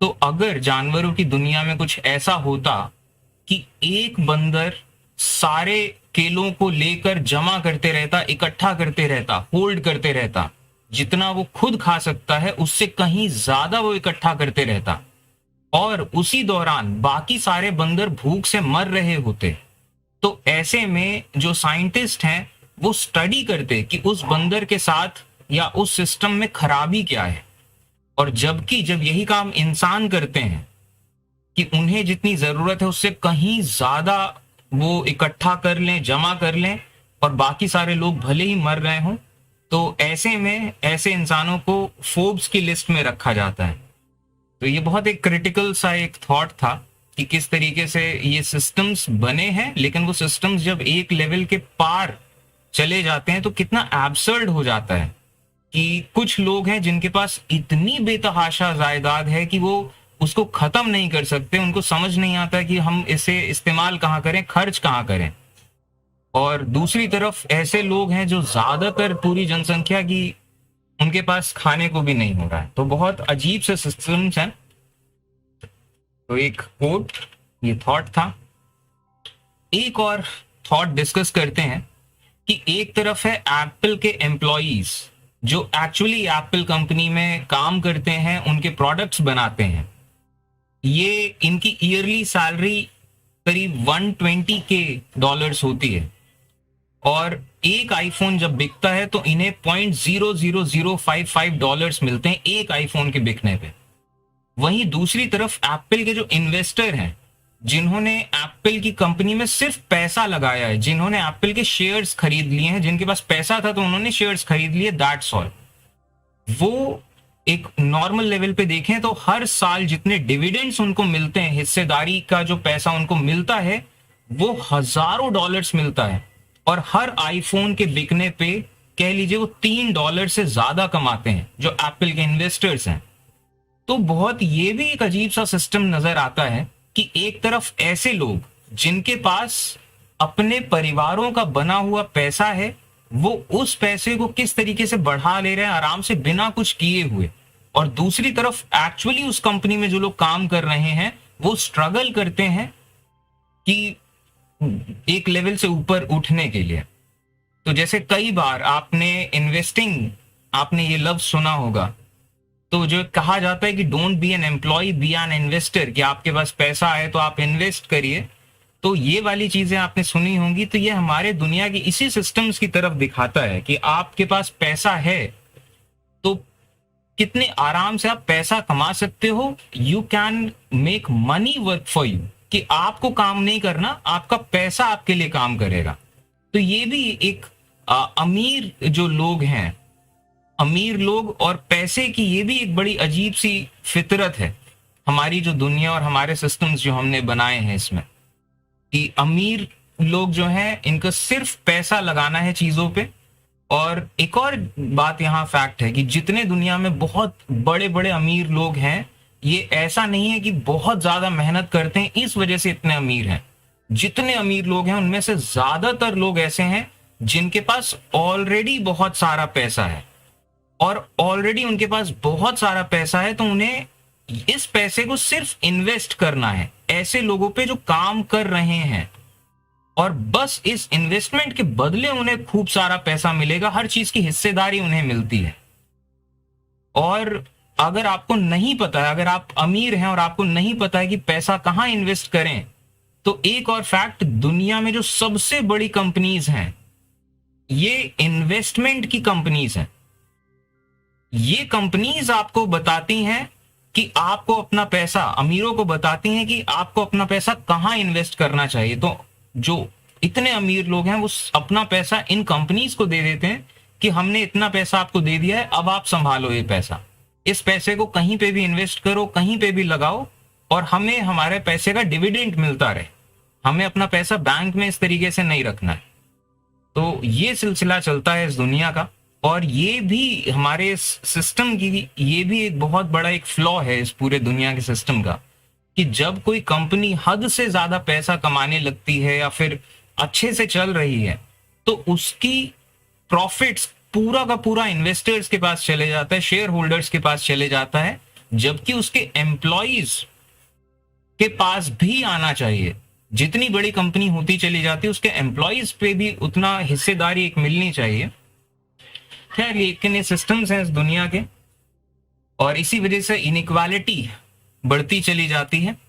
तो अगर जानवरों की दुनिया में कुछ ऐसा होता कि एक बंदर सारे केलों को लेकर जमा करते रहता, इकट्ठा करते रहता, होल्ड करते रहता, जितना वो खुद खा सकता है उससे कहीं ज्यादा वो इकट्ठा करते रहता, और उसी दौरान बाकी सारे बंदर भूख से मर रहे होते, तो ऐसे में जो साइंटिस्ट हैं वो स्टडी करते कि उस बंदर के साथ या उस सिस्टम में खराबी क्या है। और जबकि जब यही काम इंसान करते हैं कि उन्हें जितनी जरूरत है उससे कहीं ज्यादा वो इकट्ठा कर लें, जमा कर लें, और बाकी सारे लोग भले ही मर रहे हों, तो ऐसे में ऐसे इंसानों को फोर्ब्स की लिस्ट में रखा जाता है। तो ये बहुत एक क्रिटिकल सा एक थॉट था कि किस तरीके से ये सिस्टम्स बने हैं, लेकिन वो सिस्टम्स जब एक लेवल के पार चले जाते हैं तो कितना एब्सर्ड हो जाता है कि कुछ लोग हैं जिनके पास इतनी बेतहाशा जायदाद है कि वो उसको खत्म नहीं कर सकते, उनको समझ नहीं आता कि हम इसे इस्तेमाल कहाँ करें, खर्च कहाँ करें। और दूसरी तरफ ऐसे लोग हैं जो ज्यादातर पूरी जनसंख्या की उनके पास खाने को भी नहीं हो रहा है। तो बहुत अजीब से सिस्टम्स हैं। तो एक कोट, ये थॉट था। एक और थॉट डिस्कस करते हैं कि एक तरफ है एप्पल के एम्प्लॉइज जो एक्चुअली एप्पल कंपनी में काम करते हैं, उनके प्रोडक्ट्स बनाते हैं। ये इनकी ईयरली सैलरी करीब 120 के होती है, और एक आईफोन जब बिकता है तो इन्हें $0.00055 मिलते हैं एक आईफोन के बिकने पे। वहीं दूसरी तरफ एप्पल के जो इन्वेस्टर हैं, जिन्होंने एप्पल की कंपनी में सिर्फ पैसा लगाया है, जिन्होंने एप्पल के शेयर्स खरीद लिए हैं, जिनके पास पैसा था तो उन्होंने शेयर्स खरीद लिए, दैट्स ऑल, वो एक नॉर्मल लेवल पे देखें तो हर साल जितने डिविडेंड्स उनको मिलते हैं, हिस्सेदारी का जो पैसा उनको मिलता है वो हजारों डॉलर्स मिलता है, और हर आईफोन के बिकने पे कह लीजिए वो $3 से ज्यादा कमाते हैं जो एप्पल के इन्वेस्टर्स हैं। तो बहुत ये भी एक अजीब सा सिस्टम नजर आता है कि एक तरफ ऐसे लोग जिनके पास अपने परिवारों का बना हुआ पैसा है, वो उस पैसे को किस तरीके से बढ़ा ले रहे हैं आराम से बिना कुछ किए हुए, और दूसरी तरफ एक्चुअली उस कंपनी में जो लोग काम कर रहे हैं वो स्ट्रगल करते हैं कि एक लेवल से ऊपर उठने के लिए। तो जैसे कई बार आपने इन्वेस्टिंग, आपने ये लफ्ज सुना होगा, तो जो कहा जाता है कि don't be an employee be an investor, कि आपके पास पैसा है तो आप इन्वेस्ट करिए। तो ये वाली चीजें आपने सुनी होंगी। तो ये हमारे दुनिया की इसी सिस्टम्स की तरफ दिखाता है कि आपके पास पैसा है तो कितने आराम से आप पैसा कमा सकते हो। You can make money work for you, कि आपको काम नहीं करना, आपका पैसा आपके लिए काम करेगा। तो ये भी एक अमीर जो लोग हैं, अमीर लोग और पैसे की ये भी एक बड़ी अजीब सी फितरत है हमारी जो दुनिया और हमारे सिस्टम्स जो हमने बनाए हैं इसमें, कि अमीर लोग जो हैं इनका सिर्फ पैसा लगाना है चीजों पे। और एक और बात यहाँ फैक्ट है कि जितने दुनिया में बहुत बड़े बड़े अमीर लोग हैं, ये ऐसा नहीं है कि बहुत ज्यादा मेहनत करते हैं इस वजह से इतने अमीर हैं। जितने अमीर लोग हैं उनमें से ज्यादातर लोग ऐसे हैं जिनके पास ऑलरेडी बहुत सारा पैसा है, और ऑलरेडी उनके पास बहुत सारा पैसा है तो उन्हें इस पैसे को सिर्फ इन्वेस्ट करना है ऐसे लोगों पे जो काम कर रहे हैं, और बस इस इन्वेस्टमेंट के बदले उन्हें खूब सारा पैसा मिलेगा, हर चीज की हिस्सेदारी उन्हें मिलती है। और अगर आपको नहीं पता है, अगर आप अमीर हैं और आपको नहीं पता है कि पैसा कहां इन्वेस्ट करें, तो एक और फैक्ट, दुनिया में जो सबसे बड़ी कंपनीज हैं ये इन्वेस्टमेंट की कंपनीज हैं। ये कंपनीज आपको बताती हैं कि आपको अपना पैसा, अमीरों को बताती हैं कि आपको अपना पैसा कहां इन्वेस्ट करना चाहिए। तो जो इतने अमीर लोग हैं वो अपना पैसा इन कंपनीज को दे देते हैं कि हमने इतना पैसा आपको दे दिया है, अब आप संभालो ये पैसा, इस पैसे को कहीं पे भी इन्वेस्ट करो, कहीं पे भी लगाओ, और हमें हमारे पैसे का डिविडेंड मिलता रहे, हमें अपना पैसा बैंक में इस तरीके से नहीं रखना है। तो ये सिलसिला चलता है इस दुनिया का, और ये भी हमारे इस सिस्टम की, ये भी एक बहुत बड़ा एक फ्लॉ है इस पूरे दुनिया के सिस्टम का, कि जब कोई कंपनी हद से ज्यादा पैसा कमाने लगती है या फिर अच्छे से चल रही है, तो उसकी प्रॉफिट्स पूरा का पूरा इन्वेस्टर्स के पास चले जाता है, शेयर होल्डर्स के पास चले जाता है, जबकि उसके एम्प्लॉयज के पास भी आना चाहिए। जितनी बड़ी कंपनी होती चली जाती है उसके एम्प्लॉयज पे भी उतना हिस्सेदारी एक मिलनी चाहिए। खैर, लेकिन ये सिस्टम्स हैं इस दुनिया के, और इसी वजह से इनइक्वालिटी बढ़ती चली जाती है।